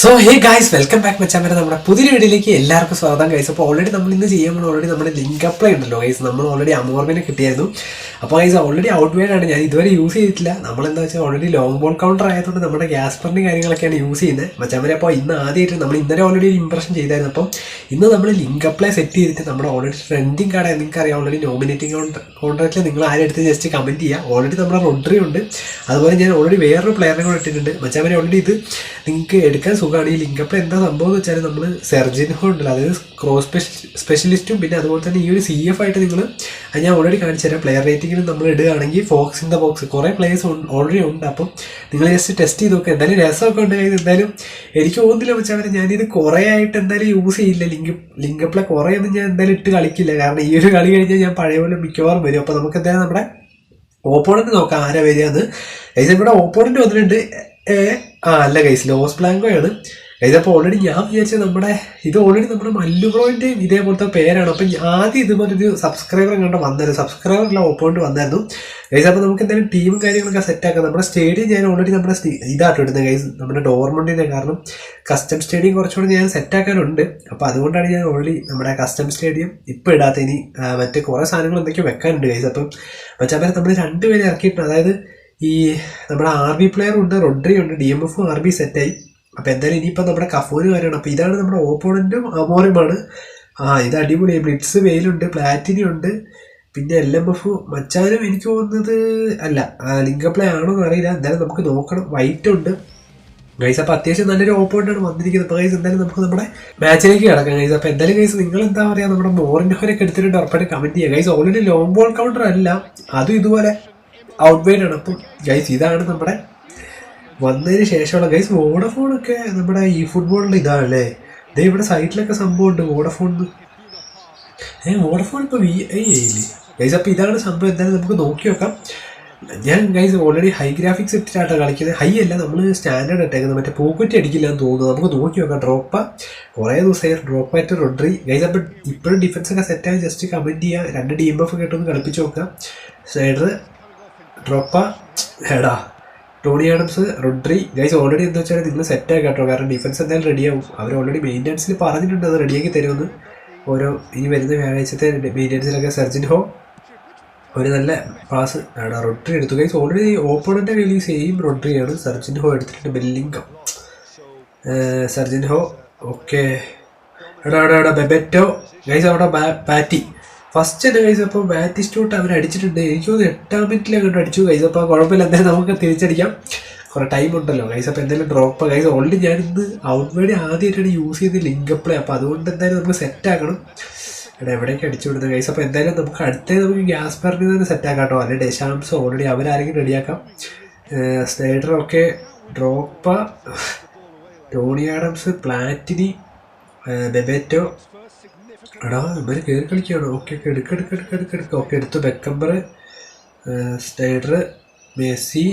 So hey guys welcome back മച്ചാൻ വരെ നമ്മുടെ പുതിയ വീഡിയോയിലേക്ക് എല്ലാവർക്കും സ്വാഗതം ഗൈസ്. അപ്പോൾ ഓൾറെഡി നമ്മൾ ഇന്ന് ചെയ്യുമ്പോൾ ഓൾറെഡി നമ്മുടെ ലിങ്ക് അപ്ലൈ ഉണ്ടല്ലോ ഗൈസ്, നമ്മൾ ഓൾറെഡി അമോർബിനെ കിട്ടിയായിരുന്നു. അപ്പോൾ ഗൈസ് ഓൾറെഡി ഔട്ട് വെയർ ആണ്, ഞാൻ ഇതുവരെ യൂസ് ചെയ്തിട്ടില്ല. നമ്മളെന്താ വെച്ചാൽ ഓൾറെഡി ലോങ് ബോൾ കൗണ്ടർ ആയതുകൊണ്ട് നമ്മുടെ ഗ്യാസ്പറിൻ്റെ കാര്യങ്ങളൊക്കെയാണ് യൂസ് ചെയ്യുന്നത് മച്ചാൻ വരെ. അപ്പോൾ ഇന്ന് ആദ്യമായിട്ട് നമ്മൾ ഇന്നലെ ഓൾറെഡി ഒരു ഇംപ്രഷൻ ചെയ്തായിരുന്നു. അപ്പം ഇന്ന് നമ്മൾ ലിങ്ക് അപ്ലൈ സെറ്റ് ചെയ്തിട്ട് നമ്മുടെ ഓൾറെഡി ട്രെൻഡിങ് കാർഡ് നിങ്ങൾക്ക് അറിയാം, ഓൾറെഡി നോമിനേറ്റിംഗ് കോൺട്രാക്റ്റിൽ നിങ്ങൾ ആരെടുത്ത് ജസ്റ്റ് കമൻറ്റ് ചെയ്യുക. ഓൾറെഡി നമ്മുടെ റൊഡ്രി ഉണ്ട്, അതുപോലെ ഞാൻ ഓൾറെഡി വേറൊരു പ്ലെയറിനെ കൂടെ ഇട്ടിട്ടുണ്ട് മച്ചാൻ വരെ. ഓൾറെഡി ഇത് നിങ്ങൾക്ക് എടുക്കാൻ സുഖമാണ്. ഈ ലിങ്ക് അപ്ലൈ എന്താ സംഭവം എന്ന് വെച്ചാൽ നമ്മൾ സെർജിൻഹോ ഉണ്ടല്ലോ, അതായത് ക്രോസ് സ്പെഷ്യലിസ്റ്റും പിന്നെ അതുപോലെ തന്നെ ഈ ഒരു CF ആയിട്ട് നിങ്ങൾ ഞാൻ ഓൾറെഡി കാണിച്ചു തരാം. പ്ലെയർ റേറ്റിംഗിൽ നമ്മൾ ഇടുകയാണെങ്കിൽ ഫോക്സ് ഇൻ ദ ബോക്സ് കുറേ പ്ലേയേഴ്സ് ഓൾറെഡി ഉണ്ട്. അപ്പം നിങ്ങൾ ജസ്റ്റ് ടെസ്റ്റ് ചെയ്ത് നോക്കുക. എന്തായാലും രസമൊക്കെ ഉണ്ട്. എന്തായാലും എനിക്ക് തോന്നുന്നില്ല വെച്ചാൽ ഞാനിത് കുറേ ആയിട്ട് എന്തായാലും യൂസ് ചെയ്യില്ല. ലിങ്ക് അപ്ലൈ കുറേ ഒന്നും ഞാൻ എന്തായാലും ഇട്ട് കളിക്കില്ല, കാരണം ഈ ഒരു കളി കഴിഞ്ഞാൽ ഞാൻ പഴയ പോലെ മിക്കവാറും വരും. അപ്പോൾ നമുക്ക് എന്തായാലും നമ്മുടെ ഓപ്പോണൻറ്റ് നോക്കാം ആരാ വരികയെന്ന്. ഗൈസ് ഇവിടെ ഓപ്പോണൻറ്റ് വന്നിട്ടുണ്ട്. അല്ല ഗൈസ്, ലോസ് ബ്ലാങ്കോയാണ് ഗൈസ്. അപ്പോൾ ഓൾറെഡി ഞാൻ വിചാരിച്ചത് ഇത് ഓൾറെഡി നമ്മുടെ മല്ലു ബ്രോയിൻ്റെയും ഇതേപോലത്തെ പേരാണ്. അപ്പം ആദ്യം ഇതുപോലൊരു സബ്സ്ക്രൈബർ കണ്ട് വന്നായിരുന്നു, സബ്സ്ക്രൈബറില്ല ഓപ്പോണൻറ്റ് വന്നായിരുന്നു ഗൈസ്. അപ്പോൾ നമുക്ക് എന്തായാലും ടീമും കാര്യങ്ങളൊക്കെ സെറ്റാക്കാം. നമ്മുടെ സ്റ്റേഡിയം ഞാൻ ഓൾറെഡി നമ്മുടെ ഇതായിട്ട് ഇടുന്നത് ഗൈസ്, നമ്മുടെ ഡോർമണ്ടിൻ്റെ. കാരണം കസ്റ്റം സ്റ്റേഡിയം കുറച്ചുകൂടി ഞാൻ സെറ്റാക്കാനുണ്ട്. അപ്പോൾ അതുകൊണ്ടാണ് ഞാൻ ഓൾറെഡി നമ്മുടെ കസ്റ്റം സ്റ്റേഡിയം ഇപ്പോൾ ഇടാത്ത. ഇനി മറ്റേ കുറേ സാധനങ്ങൾ എന്തൊക്കെയോ വെക്കാനുണ്ട് ഗൈസ്. അപ്പം മച്ചാൻ നമ്മൾ രണ്ടുപേരെ ഇറക്കിയിട്ടുണ്ട്. അതായത് ഈ നമ്മുടെ RB പ്ലെയർ ഉണ്ട്, റൊഡ്രി ഉണ്ട്, DMF RB സെറ്റായി. അപ്പോൾ എന്തായാലും ഇനിയിപ്പോൾ നമ്മുടെ കഫൂന് കാര്യമാണ്. അപ്പോൾ ഇതാണ് നമ്മുടെ ഓപ്പോണൻറ്റും അമോറുമാണ്. ഇത് അടിപൊളി. ബ്ലിറ്റ്സ് വെയിലുണ്ട്, പ്ലാറ്റിനി ഉണ്ട്, പിന്നെ LMF മച്ചാനും എനിക്ക് തോന്നുന്നത് അല്ല ലിങ്ക് അപ്ലൈ ആണോ എന്ന് അറിയില്ല. എന്തായാലും നമുക്ക് നോക്കണം. വൈറ്റ് ഉണ്ട് ഗൈസ്. അപ്പോൾ അത്യാവശ്യം നല്ലൊരു ഓപ്പോണൻ്റാണ് വന്നിരിക്കുന്നത്. അപ്പോൾ ഗൈസ് എന്തായാലും നമുക്ക് നമ്മുടെ മാച്ചിലേക്ക് കിടക്കാം ഗൈസ്. അപ്പോൾ എന്തായാലും ഗൈസ് നിങ്ങൾ എന്താ പറയുക, നമ്മുടെ മോറിൻഹോരൊക്കെ എടുത്തിട്ടുണ്ട് ഉറപ്പായിട്ട് കമൻറ്റ് ചെയ്യുക guys. Already long ball counter അല്ല, അതും ഇതുപോലെ ഔട്ട് വൈഡ് ആണ്. അപ്പം ഗൈസ് ഇതാണ് നമ്മുടെ വന്നതിന് ശേഷമുള്ള ഗൈസ്. വോഡഫോണൊക്കെ നമ്മുടെ ഈ ഫുട്ബോളിൽ ഇതാണല്ലേ. ഇതേ ഇവിടെ സൈറ്റിലൊക്കെ സംഭവം ഉണ്ട് വോഡഫോണിന്. വോഡഫോൺ ഇപ്പോൾ VI ആയില്ലേ ഗൈസ്. അപ്പോൾ ഇതാണ് സംഭവം. എന്തായാലും നമുക്ക് നോക്കി നോക്കാം. ഞാൻ ഗൈസ് ഓൾറെഡി ഹൈ ഗ്രാഫിക്സ് ഇട്ടിട്ടാണ് കളിക്കുന്നത്. ഹൈ അല്ല, നമ്മൾ സ്റ്റാൻഡേർഡ് ഇട്ടേക്കുന്നത്. മറ്റേ പൂക്കുറ്റി അടിക്കില്ല എന്ന് തോന്നുന്നു. നമുക്ക് നോക്കി നോക്കാം. ഡ്രോപ്പ കുറേ ദിവസമായി ഡ്രോപ്പായിട്ട് റൊഡ്രി ഗൈസ്. അപ്പോൾ ഇപ്പോഴും ഡിഫൻസൊക്കെ സെറ്റായി ജസ്റ്റ് കമൻറ്റ് ചെയ്യുക. 2 DMF കേട്ടൊന്ന് കളിപ്പിച്ച് നോക്കുക. സൈഡർ ഡ്രോപ്പ ഹെഡാ Tony Adams Rodri guys. Already എന്താ വെച്ചാൽ നിങ്ങൾ സെറ്റായി കേട്ടോ, കാരണം ഡിഫൻസ് എന്തായാലും റെഡിയാവും. അവർ ഓൾറെഡി മെയിൻ്റനൻസിൽ പറഞ്ഞിട്ടുണ്ട് അത് റെഡിയാക്കി തരുമെന്ന്. ഇനി വരുന്ന വ്യാഴാഴ്ചത്തെ മെയിൻ്റനൻസിലൊക്കെ സെർജിൻഹോ ഒരു നല്ല പാസ് റൊഡ്രി എടുത്തു ഗൈസ്. ഓൾറെഡി ഓപ്പോണൻ്റെ കയ്യിൽ സെയിം റൊഡ്രിയാണ്. സെർജിൻഹോ എടുത്തിട്ടുണ്ട്. Bellingham Serginho okay. എടാ ബെബറ്റോ ഗൈസ്. അവിടെ ബാറ്റി ഫസ്റ്റ് തന്നെ ഗൈസ്. അപ്പോൾ ബാറ്റിസ്റ്റോട്ട് അവർ അടിച്ചിട്ടുണ്ട്. എനിക്ക് തോന്നുന്നു 8ാം മിനിറ്റിൽ അങ്ങോട്ട് അടിച്ചു ഗൈസ്. അപ്പോൾ കുഴപ്പമില്ല, എന്തായാലും നമുക്ക് തിരിച്ചടിക്കാം, കുറേ ടൈം ഉണ്ടല്ലോ ഗൈസ്. അപ്പോൾ എന്തായാലും ഡ്രോപ്പ് ഗൈസ്. ഓൾറെഡി ഞാനിന്ന് ഔട്ട് വേർഡ് ആദ്യമായിട്ടാണ് യൂസ് ചെയ്ത് ലിങ്ക് അപ്ലൈ. അപ്പോൾ അതുകൊണ്ട് എന്തായാലും നമുക്ക് സെറ്റാക്കണം. എവിടേക്ക് അടിച്ചു വിടുന്നത് ഗൈസ്. അപ്പോൾ എന്തായാലും നമുക്ക് നമുക്ക് ഗ്യാസ്പറിന് തന്നെ സെറ്റാക്കാം കേട്ടോ. അല്ലെങ്കിൽ ഡെഷാംസ് ഓൾറെഡി അവരാരെങ്കിലും റെഡിയാക്കാം. സ്നൈഡറൊക്കെ ഡ്രോപ്പ ടോണി ആഡംസ് പ്ലാറ്റിനി ബെബറ്റോ. എടാ ഇവർ കയറി കളിക്കുകയാണ്. ഓക്കെ എടുക്ക ഓക്കെ എടുത്തു. ബെക്കംബർ സ്നൈഡർ മെസ്സി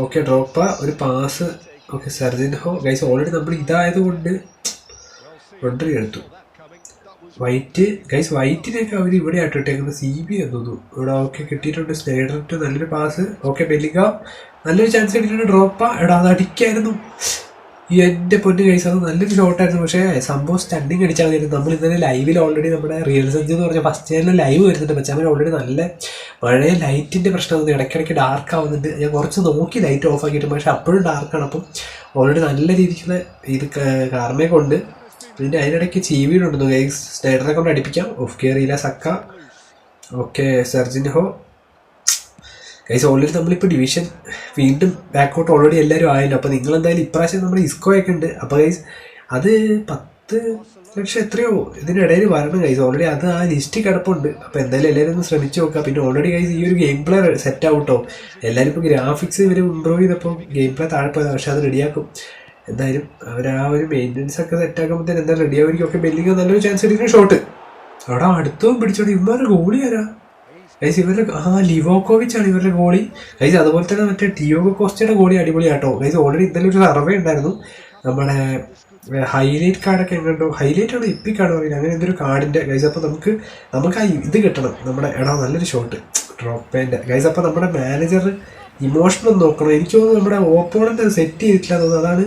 ഓക്കെ ഡ്രോപ്പ ഒരു pass okay. Serginho guys. Already നമ്മൾ ഇതായതുകൊണ്ട് റൊഡ്രി എടുത്തു. White guys. വൈറ്റിനൊക്കെ അവർ ഇവിടെ ആയിട്ട് ഇട്ടേക്കുന്നത് CB എന്ന് തോന്നുന്നു. ഇവിടെ ഓക്കെ കിട്ടിയിട്ടുണ്ട്. സ്നൈഡറിട്ട് നല്ലൊരു പാസ് ഓക്കെ. ബെല്ലിംഗ നല്ലൊരു ചാൻസ് കിട്ടിയിട്ടുണ്ട്. ഡ്രോപ്പ അത് അടിക്കായിരുന്നു. എൻ്റെ പൊന്ന് ഗൈസ്, അത് നല്ലൊരു ഷോട്ടായിരുന്നു. പക്ഷേ സംഭവം സ്റ്റണ്ടിങ് അടിച്ചാൽ മതി. നമ്മൾ ഇന്നലെ ലൈവിൽ ഓൾറെഡി നമ്മുടെ റിയൽ സഞ്ജു എന്ന് പറഞ്ഞ ഫസ്റ്റ് ചാനലിൽ ലൈവ് വരുന്നുണ്ട്. പക്ഷേ അവർ ഓൾറെഡി നല്ല പഴയ ലൈറ്റിൻ്റെ പ്രശ്നമൊന്നും ഇടയ്ക്കിടയ്ക്ക് ഡാർക്ക് ആവുന്നുണ്ട്. ഞാൻ കുറച്ച് നോക്കി ലൈറ്റ് ഓഫ് ആക്കിയിട്ട്, പക്ഷേ അപ്പോഴും ഡാർക്കാണ്. അപ്പം ഓൾറെഡി നല്ല രീതിക്കുള്ള ഇത് കാർമയൊക്കെ ഉണ്ട്. പിന്നെ അതിനിടയ്ക്ക് ചീവീടുണ്ടെന്നു ഗൈസ്. സ്നൈഡറെ കൊണ്ട് അടിപ്പിക്കാം. ഓഫ് കയറിയില്ല. സക്ക ഓക്കെ. Serginho guys. ഓൾറെഡി നമ്മളിപ്പോൾ ഡിവിഷൻ വീണ്ടും ബാക്കൗട്ട് ഓൾറെഡി എല്ലാവരും ആയല്ലോ. അപ്പോൾ നിങ്ങളെന്തായാലും ഇപ്രാവശ്യം നമ്മുടെ ഇസ്കോയൊക്കെ ഉണ്ട്. അപ്പോൾ ഗൈസ് അത് 10 ലക്ഷം എത്രയോ ഇതിനിടയിൽ വരണം ഗൈസ്. ഓൾറെഡി അത് ആ ലിസ്റ്റ് കിടപ്പുണ്ട്. അപ്പോൾ എന്തായാലും എല്ലാവരും ഒന്ന് ശ്രമിച്ച് നോക്കുക. പിന്നെ ഓൾറെഡി ഗൈസ് ഈ ഒരു ഗെയിം പ്ലേ സെറ്റ് ആവട്ടോ. എല്ലാവരും ഇപ്പോൾ ഗ്രാഫിക്സ് ഇവർ ഇമ്പ്രൂവ് ചെയ്തപ്പോൾ ഗെയിം പ്ലേ താഴെ പോയത്. പക്ഷേ അത് റെഡിയാക്കും എന്തായാലും. അവർ ആ ഒരു മെയിൻ്റനൻസ് ഒക്കെ സെറ്റാക്കുമ്പോഴത്തേന് എന്തായാലും റെഡിയാവുമായിരിക്കും. ഒക്കെ ബെല്ലിങ് നല്ലൊരു ചാൻസ് എടുക്കുന്ന ഷോട്ട്. അവിടെ അടുത്തും പിടിച്ചോട്ടെ. ഇവരുടെ ഗോളി ആരാ ഗൈസ്? ഇവരുടെ ലിവോക്കോവിച്ച് ആണ് ഇവരുടെ ഗോളി ഗൈസ്. അതുപോലെ തന്നെ മറ്റേ ഡിയോഗോ കോസ്റ്റയുടെ ഗോളി അടിപൊളിയാട്ടോ ഗൈസ്. ഓൾറെഡി ഇന്നലെ ഒരു സർവേ ഉണ്ടായിരുന്നു. നമ്മുടെ ഹൈലൈറ്റ് കാർഡൊക്കെ എങ്ങനെയുണ്ടോ, ഹൈലൈറ്റ് ആണ് എപ്പിക് കാർഡ് പറയുന്നത്, അങ്ങനെ എന്തൊരു കാർഡിൻ്റെ ഗൈസ്. അപ്പോൾ നമുക്ക് ആ ഇത് കിട്ടണം. നമ്മുടെ നല്ലൊരു ഷോട്ട് ഡ്രോപ്പേൻ്റെ ഗൈസ്. അപ്പോൾ നമ്മുടെ മാനേജർ ഇമോഷണൽ നോക്കണം. എനിക്ക് തോന്നുന്നു നമ്മുടെ ഓപ്പോണൻ്റ് സെറ്റ് ചെയ്തിട്ടില്ല തോന്നുന്നു. അതാണ്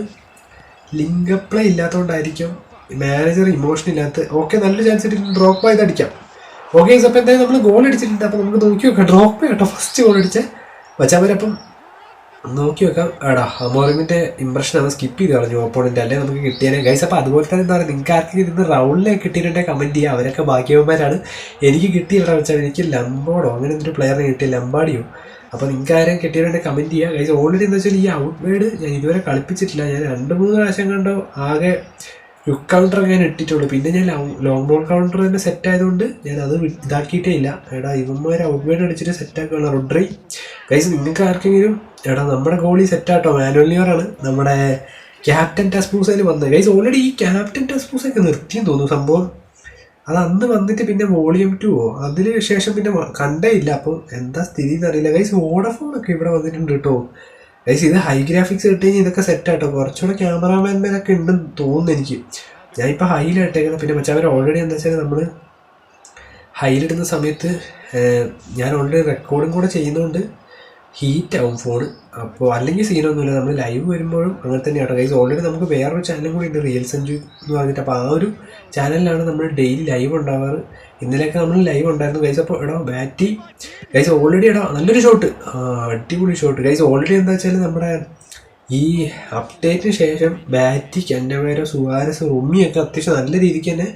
ലിങ്ക് പ്ലേ ഇല്ലാത്തതുകൊണ്ടായിരിക്കും മാനേജർ ഇമോഷൻ ഇല്ലാത്ത. ഓക്കെ, നല്ലൊരു ചാൻസ് ഇട്ടിട്ട് ഡ്രോപ്പ് ആയത് അടിക്കാം. ഓക്കെ, അപ്പോൾ എന്തായാലും നമ്മൾ ഗോൾ അടിച്ചിട്ടുണ്ട്. അപ്പോൾ നമുക്ക് നോക്കി നോക്കാം. ഡ്രോപ്പ് കേട്ടോ, ഫസ്റ്റ് ഗോൾ അടിച്ച് വച്ചാവരപ്പം നോക്കി വെക്കാം. എടാ അമോറിമിൻ്റെ ഇമ്പ്രഷൻ അത് സ്കിപ്പ് ചെയ്ത് കളഞ്ഞു ഓപ്പോണൻ്റ്, അല്ലേ നമുക്ക് കിട്ടിയാലേ ഗൈസ്. അപ്പോൾ അതുപോലെ തന്നെ എന്താ പറയുക, നിങ്ങൾക്ക് ആർക്കെങ്കിലും ഇരുന്ന് റൗണ്ടിലേക്ക് കിട്ടിയിട്ടുണ്ടെങ്കിൽ കമൻറ്റ് ചെയ്യുക. അവരൊക്കെ ഭാഗ്യവന്മാരാണ്. എനിക്ക് കിട്ടിയില്ല വെച്ചാൽ എനിക്ക് ലംബോഡോ അങ്ങനെ എന്തൊരു പ്ലെയറിനെ കിട്ടിയ, ലംബാഡിയോ. അപ്പോൾ നിങ്ങൾക്ക് ആരെയും കിട്ടിയിട്ടുണ്ടെങ്കിൽ കമൻറ്റ് ചെയ്യുക ഗൈസ്. ഓൾറെഡി എന്ന് വെച്ചാൽ ഈ ഔട്ട് വേർഡ് ഞാൻ ഇതുവരെ കളിപ്പിച്ചിട്ടില്ല. ഞാൻ 2-3 പ്രാവശ്യം കണ്ടോ ആകെ ക്വിക്ക് കൗണ്ടർ ഞാൻ ഇട്ടിട്ടുള്ളൂ. പിന്നെ ഞാൻ ലോങ് ബോൾ കൗണ്ടർ തന്നെ സെറ്റ് ആയതുകൊണ്ട് ഞാൻ അത് ഇതാക്കിയിട്ടേ ഇല്ല. എടാ ഇവന്മാർ ഔട്ട് വേർഡ് അടിച്ചിട്ട് സെറ്റാക്കുകയാണ് റോഡ്രി. ഗൈസ് നിങ്ങൾക്ക് ആർക്കെങ്കിലും എടാ നമ്മുടെ ഗോളി സെറ്റാട്ടോ, മാനുവൽ ന്യൂറാണ് നമ്മുടെ ക്യാപ്റ്റൻ ടെസ്പൂസയിൽ വന്നത്. ഗൈസ് ഓൾറെഡി ഈ ക്യാപ്റ്റൻ ടെസ്പൂസൊക്കെ നിർത്തിയെന്ന് തോന്നുന്നു സംഭവം. അത് അന്ന് വന്നിട്ട് പിന്നെ വോളിയം 2 അതിന് ശേഷം പിന്നെ കണ്ടേ ഇല്ല. അപ്പോൾ എന്താ സ്ഥിതി എന്നറിയില്ല ഗൈസ്. വോഡഫോണൊക്കെ ഇവിടെ വന്നിട്ടുണ്ട് കേട്ടോ ഗൈസ്. ഇത് ഹൈ ഗ്രാഫിക്സ് ഇട്ട് കഴിഞ്ഞാൽ ഇതൊക്കെ സെറ്റാട്ടോ. കുറച്ചുകൂടെ ക്യാമറാമാൻമാരൊക്കെ ഉണ്ടെന്ന് തോന്നുന്നു എനിക്ക്. ഞാനിപ്പോൾ ഹൈയിലിട്ടേക്കുന്നത്. പിന്നെ മറ്റേ അവർ ഓൾറെഡി എന്താ വെച്ചാൽ നമ്മൾ ഹൈയിലിടുന്ന സമയത്ത് ഞാൻ ഓൾറെഡി റെക്കോർഡും കൂടെ ചെയ്യുന്നതുകൊണ്ട് ഹീറ്റാവും ഫോൺ. അപ്പോൾ അല്ലെങ്കിൽ സീനൊന്നുമില്ല. നമ്മൾ ലൈവ് വരുമ്പോഴും അങ്ങനെ തന്നെയാണ് ഗൈസ്. ഓൾറെഡി നമുക്ക് വേറൊരു ചാനലും കൂടി ഉണ്ട്, റിയൽ സഞ്ജു എന്ന് പറഞ്ഞിട്ട്. അപ്പോൾ ആ ഒരു ചാനലിലാണ് നമ്മൾ ഡെയിലി ലൈവ് ഉണ്ടാവാറ്. ഇന്നലെയൊക്കെ നമ്മൾ ലൈവ് ഉണ്ടായിരുന്നു ഗൈസ്. അപ്പോൾ എടാ ബാറ്റി ഗൈസ് ഓൾറെഡി എടാ നല്ലൊരു ഷോട്ട്, അടിപൊളി ഷോട്ട് ഗൈസ്. ഓൾറെഡി എന്താ വെച്ചാൽ നമ്മുടെ ഈ അപ്ഡേറ്റിന് ശേഷം ബാറ്റി, കന്നവേരോ, സുവാരസ്, റൊമ്മിയൊക്കെ അത്യാവശ്യം നല്ല രീതിക്ക് തന്നെ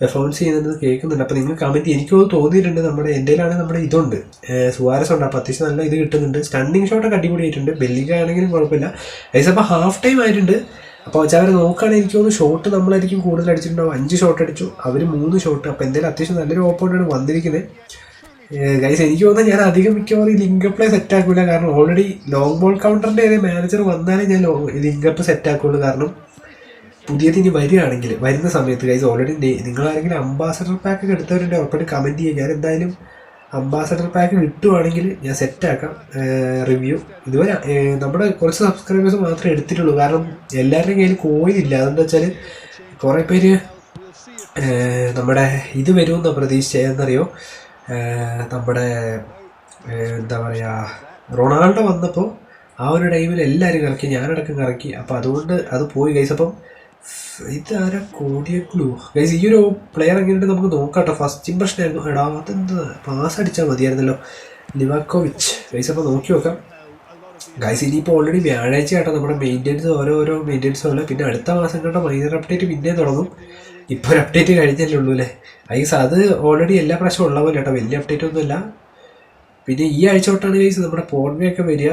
പെർഫോമൻസ് ചെയ്യുന്നത് കേൾക്കുന്നുണ്ട്. അപ്പോൾ നിങ്ങൾ കമൻറ്റ് എനിക്കത് തോന്നിയിട്ടുണ്ട്. നമ്മുടെ എൻ്റെയിലാണ് നമ്മുടെ ഇതുണ്ട്, സുവാരസ് ഉണ്ട്. അപ്പോൾ അത്യാവശ്യം നല്ല ഇത് കിട്ടുന്നുണ്ട്. സ്റ്റണ്ണിങ് ഷോട്ടൊക്കെ അടിപൊളിയായിട്ടുണ്ട്. ബെല്ലിംഗ ആണെങ്കിലും കുഴപ്പമില്ല ഗൈസ്. അപ്പോൾ ഹാഫ് ടൈം ആയിട്ടുണ്ട്. അപ്പോൾ അവർ നോക്കുകയാണെങ്കിൽ എനിക്ക് തോന്നുന്നു ഷോട്ട് നമ്മളായിരിക്കും കൂടുതൽ അടിച്ചിട്ടുണ്ടാവും. 5 ഷോട്ട് അടിച്ചു, അവർ 3 ഷോട്ട്. അപ്പോൾ എന്തായാലും അത്യാവശ്യം നല്ലൊരു ഓപ്പോണൻ്റാണ് വന്നിരിക്കുന്നത് ഗൈസ്. എനിക്ക് തോന്നുന്നത് ഞാൻ അധികം മിക്കവാറും ഈ ലിങ്ക് പ്ലേ സെറ്റ് ആക്കില്ല. കാരണം ഓൾറെഡി ലോങ് ബോൾ കൗണ്ടറിൻ്റെ ഏത് മാനേജർ വന്നാലേ ഞാൻ ലിങ്ക് സെറ്റ് ആക്കുള്ളൂ. കാരണം പുതിയത് ഇനി വരികയാണെങ്കിൽ വരുന്ന സമയത്ത് ഗൈസ് ഓൾറെഡി നിങ്ങളാരെങ്കിലും അംബാസഡർ പാക്ക് എടുത്തവരുടെ ഉറപ്പായിട്ട് കമൻറ്റ് ചെയ്യുക. ഞാൻ എന്തായാലും അംബാസഡർ പാക്ക് കിട്ടുവാണെങ്കിൽ ഞാൻ സെറ്റാക്കാം റിവ്യൂ. ഇതുവരെ നമ്മുടെ കുറച്ച് സബ്സ്ക്രൈബേഴ്സ് മാത്രമേ എടുത്തിട്ടുള്ളൂ. കാരണം എല്ലാവരുടെയും കയ്യിൽ കോയിൻ ഇല്ല. അതെന്താ വെച്ചാൽ കുറേ പേര് നമ്മുടെ ഇത് വരുമെന്നാണ് പ്രതീക്ഷിച്ചതെന്നറിയോ, നമ്മുടെ എന്താ പറയുക റൊണാൾഡോ വന്നപ്പോൾ ആ ഒരു ടൈമിൽ എല്ലാവരും കറക്കി, ഞാനടക്കം കറക്കി. അപ്പോൾ അതുകൊണ്ട് അത് പോയി ഗൈസ്. അപ്പം ഇതാരാ കോഡിയക്ലൂ ഗൈസ്. ഈ ഒരു പ്ലെയർ എങ്ങനെയുണ്ട് നമുക്ക് നോക്കാട്ടോ. ഫസ്റ്റ് ഇംപ്രഷൻ ആയിരുന്നു. എടാ അതെന്താ പാസ് അടിച്ചാൽ മതിയായിരുന്നല്ലോ, ലിവാക്കോവിച്ച് ഗൈസ്. അപ്പോൾ നോക്കി നോക്കാം ഗൈസ്. ഇനിയിപ്പോൾ ഓൾറെഡി വ്യാഴാഴ്ച കേട്ടോ നമ്മുടെ മെയിൻ്റെനൻസ്, ഓരോരോ മെയിൻ്റെനൻസും ഉള്ള. പിന്നെ അടുത്ത മാസം കേട്ടോ മൈനർ അപ്ഡേറ്റ് പിന്നെ തുടങ്ങും. ഇപ്പോൾ ഒരു അപ്ഡേറ്റ് കഴിഞ്ഞല്ലേ ഉള്ളൂ അല്ലേ ഗൈസ്. അത് ഓൾറെഡി എല്ലാ പ്രാവശ്യവും ഉള്ള പോലെ കേട്ടോ, വലിയ അപ്ഡേറ്റ് ഒന്നുമില്ല. പിന്നെ ഈ ആഴ്ച തൊട്ടാണ് ഗൈസ് നമ്മുടെ പോൺവേ വരിക.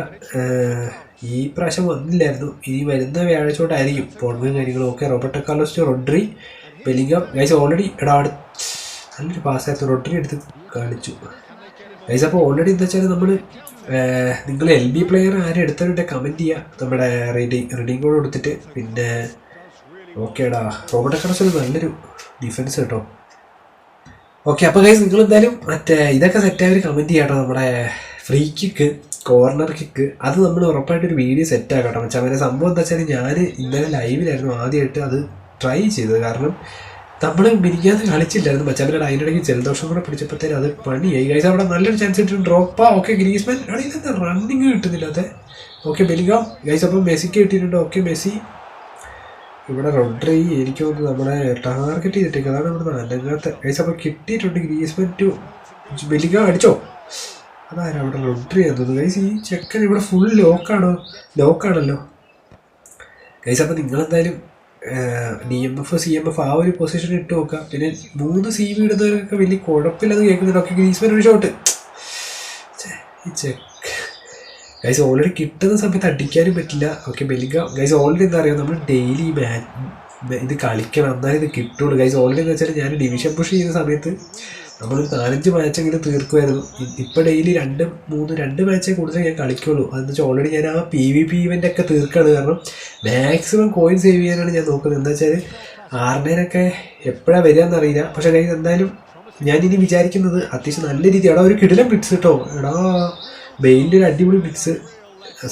ഈ പ്രാവശ്യം വന്നില്ലായിരുന്നു. ഇനി വരുന്ന വ്യാഴാഴ്ച തൊട്ടായിരിക്കും പോൺവേയും കാര്യങ്ങളും. Okay, Roberto Carlos, Rodri, Bellingham guys. Already എടാ നല്ലൊരു പാസ്സായിരുന്നു, റോഡ്രി എടുത്ത് കാണിച്ചു ഗൈസ്. അപ്പോൾ ഓൾറെഡി എന്താ വെച്ചാൽ നമ്മൾ നിങ്ങൾ LB പ്ലെയർ ആരും എടുത്തവരുടെ കമൻറ്റ് ചെയ്യുക നമ്മുടെ റീഡിങ് കോഡ് കൊടുത്തിട്ട്. പിന്നെ ഓക്കേടാ റോബർട്ടോ കാർലോസ് നല്ലൊരു ഡിഫൻസ് കേട്ടോ. ഓക്കെ, അപ്പോൾ ഗൈസ് നിങ്ങൾ എന്തായാലും മറ്റേ ഇതൊക്കെ സെറ്റായവർ കമൻറ്റ് ചെയ്യാട്ടോ. നമ്മുടെ ഫ്രീ കിക്ക്, കോർണർ കിക്ക്, അത് നമ്മൾ ഉറപ്പായിട്ടൊരു വീഡിയോ സെറ്റാക്കട്ടോ. മച്ചാ അവരെ സംഭവം എന്താ വെച്ചാൽ ഞാൻ ഇന്നലെ ലൈവിലായിരുന്നു ആദ്യമായിട്ട് അത് ട്രൈ ചെയ്തത്. കാരണം നമ്മൾ മിനിക്കാതെ കളിച്ചില്ലായിരുന്നു മച്ചാവരുടെ. അതിനിടയ്ക്ക് ജലദോഷം കൂടെ പിടിച്ചപ്പോഴത്തേനും അത് പണിയായി ഗൈസ്. അവിടെ നല്ലൊരു ചാൻസ് ഇട്ടിട്ട് ഡ്രോപ്പാ. ഓക്കെ, ഗ്രീസ്മാൻ അവിടെ ഇതെന്താ റണ്ണിങ് കിട്ടുന്നില്ലാതെ. Okay, Bellingham guys. അപ്പം മെസ്സിക്ക് കിട്ടിയിട്ടുണ്ട്. ഓക്കെ, മെസ്സി ഇവിടെ റോഡ്രി എനിക്ക് തോന്നുന്നു നമ്മുടെ ടാർഗറ്റ് ചെയ്തിട്ടേക്ക്, അതാണ് ഇവിടെ അനങ്ങാത്ത ഗൈസ്. അപ്പോൾ കിട്ടിയിട്ടുണ്ട് ഗ്രീസ്മാൻ ടു ബെല്ലിംഗം. അടിച്ചോ, അതാരാ അവിടെ റോഡ്രി എന്ന് തോന്നുന്നു ഗൈസ്. ഈ ചെക്കൻ ഇവിടെ ഫുൾ ലോക്കാണല്ലോ ഗൈസ്. അപ്പോൾ നിങ്ങളെന്തായാലും DMF CMF ആ ഒരു പൊസിഷൻ ഇട്ട് നോക്കാം. പിന്നെ 3 CV ഇടുന്നവരൊക്കെ വലിയ കുഴപ്പമില്ലെന്ന് കേൾക്കുന്നുണ്ട്. ഓക്കെ, ഗ്രീസ്മാൻ ഒരു ഷോട്ട്. ഈ ചെക്ക് ഗൈസ് ഓൾറെഡി കിട്ടുന്ന സമയത്ത് അടിക്കാനും പറ്റില്ല. Okay, Bellingham guys. ഓൾറെഡി എന്താ പറയുക, നമ്മൾ ഡെയിലി ഇത് കളിക്കണം എന്നാലേ ഇത് കിട്ടുള്ളൂ ഗൈസ്. ഓൾറെഡി എന്ന് വെച്ചാൽ ഞാൻ ഡിവിഷൻ പുഷ് ചെയ്യുന്ന സമയത്ത് നമ്മളൊരു 4-5 മാച്ചെങ്കിലും തീർക്കുമായിരുന്നു. ഇപ്പോൾ ഡെയിലി 2 മാച്ചേ കൂടുതൽ ഞാൻ കളിക്കുള്ളൂ. അതെന്ന് വെച്ചാൽ ഓൾറെഡി ഞാൻ ആ PvP ഇവൻ്റൊക്കെ തീർക്കുകയാണ്. കാരണം മാക്സിമം കോയിൻ സേവ് ചെയ്യാനാണ് ഞാൻ നോക്കുന്നത്. എന്താ വെച്ചാൽ ആറിനൊക്കെ എപ്പോഴാണ് വരിക എന്നറിയില്ല. പക്ഷേ ഗൈസ് എന്തായാലും ഞാനിനി വിചാരിക്കുന്നത് അത്യാവശ്യം നല്ല രീതി. എടാ ഒരു കിടിലം ബ്ലിറ്റ്സ് കേട്ടോ. എടാ ബെയിലിൻ്റെ ഒരു അടിപൊളി ബ്ലിറ്റ്സ്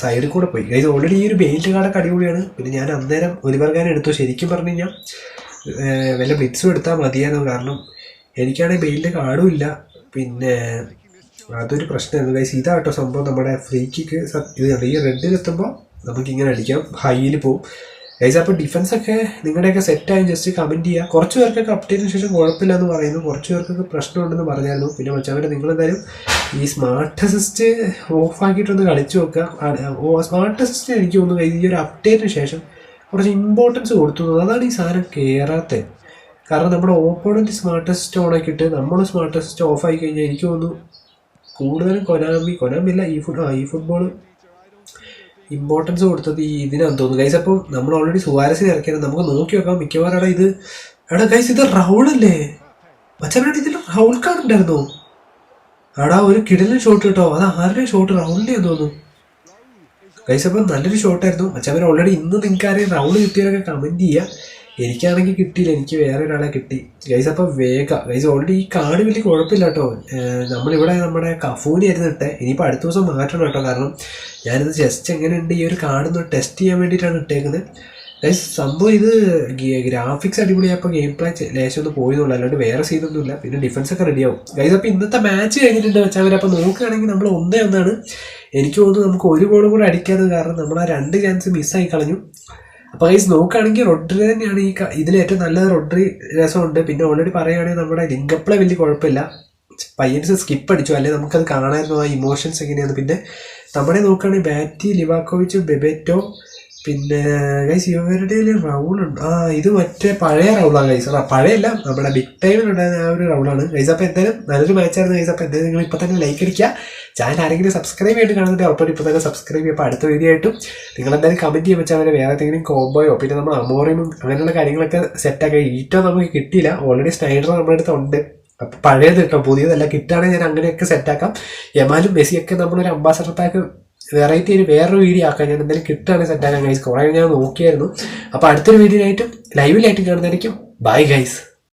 സൈഡിൽ കൂടെ പോയി ഗൈസ്. ഓൾറെഡി ഈ ഒരു ബെയിലിൻ്റെ കാർഡൊക്കെ അടിപൊളിയാണ്. പിന്നെ ഞാൻ അന്നേരം ഒലിവർഗാൻ എടുത്തു. ശരിക്കും പറഞ്ഞു കഴിഞ്ഞാൽ വല്ല ബ്ലിറ്റ്സും എടുത്താൽ മതിയായിരുന്നു. കാരണം എനിക്കാണെങ്കിൽ ബെയിലിൻ്റെ കാർഡും ഇല്ല. പിന്നെ അതൊരു പ്രശ്നമായിരുന്നു ഗൈസ്. ഇതാട്ടോ സംഭവം. നമ്മുടെ ഫ്രീ കിക്ക് ഇത് ഈ റെഡിലെത്തുമ്പോൾ നമുക്കിങ്ങനെ അടിക്കാം, ഹൈയിൽ പോവും. ഗൈസ്. അപ്പോൾ ഡിഫൻസ് ഒക്കെ നിങ്ങളുടെയൊക്കെ സെറ്റായി ജസ്റ്റ് കമൻറ്റ് ചെയ്യുക. കുറച്ച് പേർക്കൊക്കെ അപ്ഡേറ്റിന് ശേഷം കുഴപ്പമില്ല എന്ന് പറയുന്നു, കുറച്ച് പേർക്കൊക്കെ പ്രശ്നമുണ്ടെന്ന് പറഞ്ഞായിരുന്നു. പിന്നെ മച്ചാവരെ നിങ്ങളെന്തായാലും ഈ സ്മാർട്ട് അസിസ്റ്റ് ഓഫ് ആക്കിയിട്ടൊന്ന് കളിച്ചു നോക്കുക. സ്മാർട്ട് അസിസ്റ്റ് എനിക്ക് തോന്നുന്നു ഈ ഒരു അപ്ഡേറ്റിന് ശേഷം കുറച്ച് ഇമ്പോർട്ടൻസ് കൊടുത്തു. അതാണ് ഈ സാധനം കയറാത്തത്. കാരണം നമ്മുടെ ഓപ്പോണൻറ്റ് സ്മാർട്ട് അസിസ്റ്റ് ഓൺ ആക്കിയിട്ട് നമ്മൾ സ്മാർട്ട് അസിസ്റ്റ് ഓഫ് ആയി കഴിഞ്ഞാൽ എനിക്ക് തോന്നുന്നു കൂടുതലും കൊനാമില്ല ഈ ഫുട്ബോൾ ഇമ്പോർട്ടൻസ് കൊടുത്തത് ഈ ഇതിനാന്ന് തോന്നുന്നു ഗൈസ്. അപ്പം നമ്മൾ ഓൾറെഡി സുവാരസിനെ ഇറക്കിയത് നമുക്ക് നോക്കി നോക്കാം. മിക്കവാറും എടാ ഗൈസ് ഇത് റൗളല്ലേ മച്ചാനായിട്ട്? ഇതിൽ റൗൾ കാർഡ് ഉണ്ടായിരുന്നോ? ഒരു കിടലൻ ഷോട്ട് കേട്ടോ. അത് ആരുടെ ഷോട്ട്? റൗളിനെയാന്ന് തോന്നുന്നു ഗൈസ്. അപ്പം നല്ലൊരു ഷോട്ടായിരുന്നു മച്ചാൻ. ഓൾറെഡി ഇന്ന് നിങ്ങൾക്ക് ആരെയും റൗൾ കിട്ടിയവരൊക്കെ കമൻറ്റ് ചെയ്യുക. എനിക്കാണെങ്കിൽ കിട്ടിയില്ല, എനിക്ക് വേറെ ഒരാളെ കിട്ടി ഗൈസ്. അപ്പോൾ ഗൈസ് ഓൾറെഡി ഈ കാർഡ് വലിയ കുഴപ്പമില്ല കേട്ടോ. നമ്മളിവിടെ നമ്മുടെ കഫൂനായിരുന്നു ഇട്ടേ. ഇനിയിപ്പോൾ അടുത്ത ദിവസം മാറ്റണം കേട്ടോ. കാരണം ഞാനിത് ജസ്റ്റ് എങ്ങനെയുണ്ട് ഈ ഒരു കാർഡ് ഒന്ന് ടെസ്റ്റ് ചെയ്യാൻ വേണ്ടിയിട്ടാണ് ഇട്ടേക്കുന്നത് ഗൈസ്. സംഭവം ഇത് ഗ്രാഫിക്സ് അടിപൊളിയായപ്പോൾ ഗെയിം പ്ലേ ലേശം ഒന്ന് പോയെന്നുള്ളൂ, അല്ലാണ്ട് വേറെ സീനൊന്നുമില്ല. പിന്നെ ഡിഫൻസ് ഒക്കെ റെഡിയാവും ഗൈസ്. അപ്പോൾ ഇന്നത്തെ മാച്ച് കഴിഞ്ഞിട്ടുണ്ട് വെച്ചാൽ അപ്പോൾ നോക്കുകയാണെങ്കിൽ നമ്മൾ 1-1. എനിക്ക് തോന്നുന്നു നമുക്ക് ഒരു ഗോളും കൂടെ അടിക്കാതെ, കാരണം നമ്മൾ ആ 2 ചാൻസ് മിസ്സായി കളഞ്ഞു. അപ്പോൾ ഗൈസ് നോക്കുകയാണെങ്കിൽ റോഡ്രി തന്നെയാണ് ഇതിലേറ്റവും നല്ലത്. റോഡ്രി രസമുണ്ട്. പിന്നെ ഓൾറെഡി പറയുകയാണെങ്കിൽ നമ്മുടെ ലിങ്കപ്ലേ വലിയ കുഴപ്പമില്ല. പയ്യൻസ് സ്കിപ്പ് അടിച്ചു, അല്ലെങ്കിൽ നമുക്കത് കാണാമായിരുന്നു ആ ഇമോഷൻസ് എങ്ങനെയാണ്. പിന്നെ നമ്മുടെ നോക്കുകയാണെങ്കിൽ ബാറ്റി, ലിവാക്കോവിച്ച്, ബെബെറ്റോ, പിന്നെ ഗൈസ് ഇവരുടെ റൗളുണ്ട്. ഇത് മറ്റേ പഴയ റൗളാണ് ഗൈസ്. പഴയല്ല, നമ്മുടെ ബിഗ് ടൈമിലുണ്ടായിരുന്ന ആ ഒരു റൗളാണ് ഗൈസ്. അപ്പോൾ എന്തായാലും നല്ലൊരു മാച്ചായിരുന്നു ഗൈസ്. അപ്പോൾ എന്തായാലും നിങ്ങൾ ഇപ്പോൾ തന്നെ ലൈക്ക് അടിക്കുക. ചാനൽ ആരെങ്കിലും സബ്സ്ക്രൈബ് ചെയ്തിട്ട് കാണുന്നുണ്ട് ഉറപ്പായിട്ട് ഇപ്പോൾ തന്നെ സബ്സ്ക്രൈബ് ചെയ്യുക. അപ്പോൾ അടുത്ത വീഡിയോ ആയിട്ടും നിങ്ങളെന്തായാലും കമൻറ്റ് ചെയ്യാൻ വെച്ചാൽ അവരെ വേറെ എന്തെങ്കിലും കോംബോയോ പിന്നെ നമ്മൾ അമോറിയും അങ്ങനെയുള്ള കാര്യങ്ങളൊക്കെ സെറ്റാക്കി. ഈറ്റോ നമുക്ക് കിട്ടിയില്ല, ഓൾറെഡി സ്നൈഡർ നമ്മുടെ അടുത്ത് ഉണ്ട്. അപ്പോൾ പഴയത് കിട്ടും, പുതിയതല്ല. കിട്ടുകയാണെങ്കിൽ ഞാൻ അങ്ങനെയൊക്കെ സെറ്റാക്കാം. യമാലും മെസ്സിയൊക്കെ നമ്മളൊരു അംബാസഡർ പാക്ക് വെറൈറ്റി വേറൊരു വീഡിയോ ആക്കാം. ഞാൻ എന്തായാലും കിട്ടുകയാണെങ്കിൽ സെറ്റാക്കാൻ ഗൈസ്. കുറേ ഞാൻ നോക്കിയായിരുന്നു. അപ്പോൾ അടുത്തൊരു വീഡിയോ ആയിട്ടും ലൈവിലായിട്ടും കാണുന്നതായിരിക്കും. Bye guys.